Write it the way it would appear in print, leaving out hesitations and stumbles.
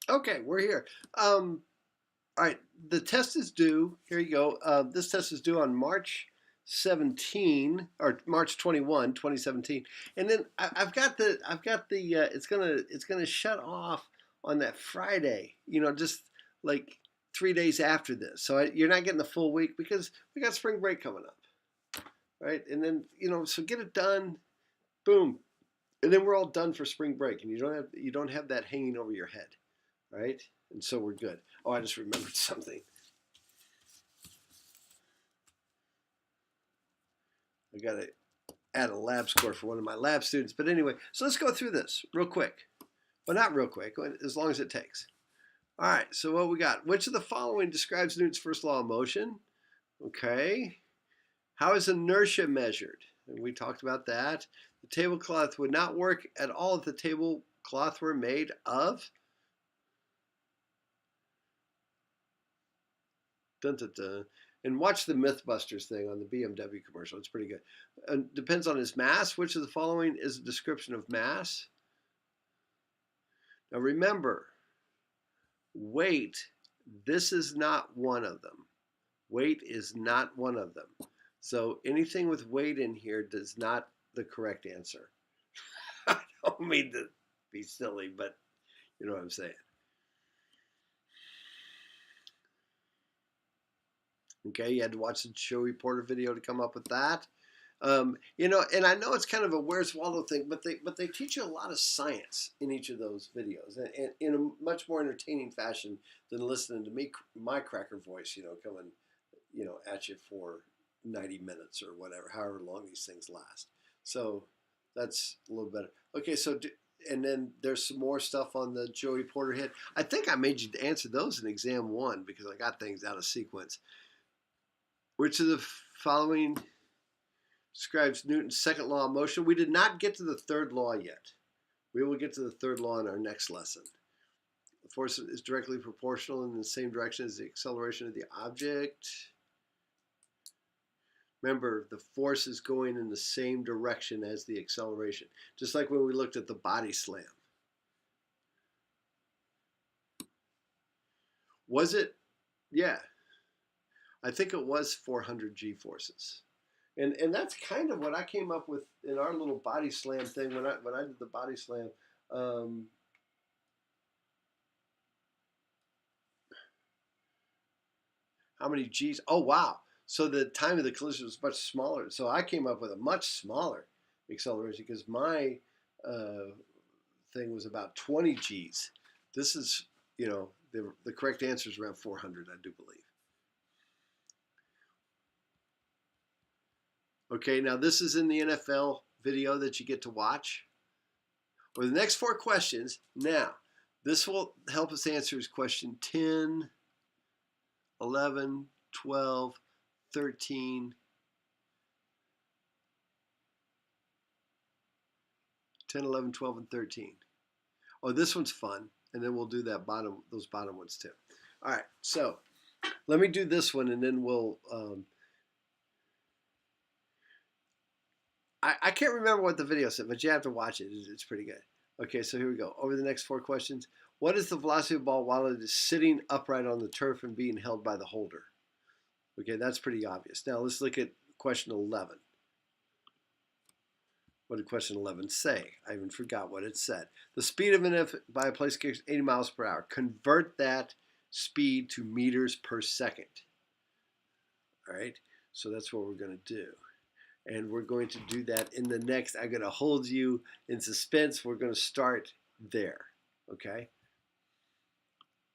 Okay, we're here. All right, the test is due. Here you go. This test is due on March 17 or March 21, 2017. And then I've got the it's gonna shut off on that Friday. Just like 3 days after this. So you're not getting the full week because we got spring break coming up, right? And then so get it done. Boom, and then we're all done for spring break, and you don't have that hanging over your head, right? And so we're good. Oh, I just remembered something. I got to add a lab score for one of my lab students. But anyway, so let's go through this real quick. Well, not real quick, as long as it takes. All right, so what we got? Which of the following describes Newton's first law of motion? Okay. How is inertia measured? And we talked about that. The tablecloth would not work at all if the tablecloth were made of. Dun, dun, dun. And watch the Mythbusters thing on the BMW commercial. It's pretty good. Depends on his mass. Which of the following is a description of mass? Now remember, weight, this is not one of them. Weight is not one of them. So anything with weight in here does not the correct answer. I don't mean to be silly, but you know what I'm saying. Okay, you had to watch the show reporter video to come up with that. And I know it's kind of a Where's Waldo thing, but they teach you a lot of science in each of those videos, and in a much more entertaining fashion than listening to me, my cracker voice, coming, at you for 90 minutes or whatever, however long these things last. So that's a little better. Okay, and then there's some more stuff on the Joey Porter hit. I think I made you answer those in exam 1 because I got things out of sequence. Which of the following describes Newton's second law of motion? We did not get to the third law yet. We will get to the third law in our next lesson. The force is directly proportional in the same direction as the acceleration of the object. Remember, the force is going in the same direction as the acceleration, just like when we looked at the body slam. Was it? Yeah. I think it was 400 G forces. And that's kind of what I came up with in our little body slam thing when I did the body slam. How many G's? Oh, wow. So the time of the collision was much smaller. So I came up with a much smaller acceleration because my thing was about 20 G's. This is, the correct answer is around 400, I do believe. Okay, now this is in the NFL video that you get to watch. For the next 4 questions, now, this will help us answer question 10, 11, 12, 13, 10, 11, 12, and 13. Oh, this one's fun, and then we'll do those bottom ones too. All right, so let me do this one, and then we'll... I can't remember what the video said, but you have to watch it. It's pretty good. Okay, so here we go. Over the next 4 questions. What is the velocity of the ball while it is sitting upright on the turf and being held by the holder? Okay, that's pretty obvious. Now let's look at question 11. What did question 11 say? I even forgot what it said. The speed of an by a place kick is 80 miles per hour. Convert that speed to meters per second. All right, so that's what we're going to do. And we're going to do that in the next. I'm going to hold you in suspense. We're going to start there, okay?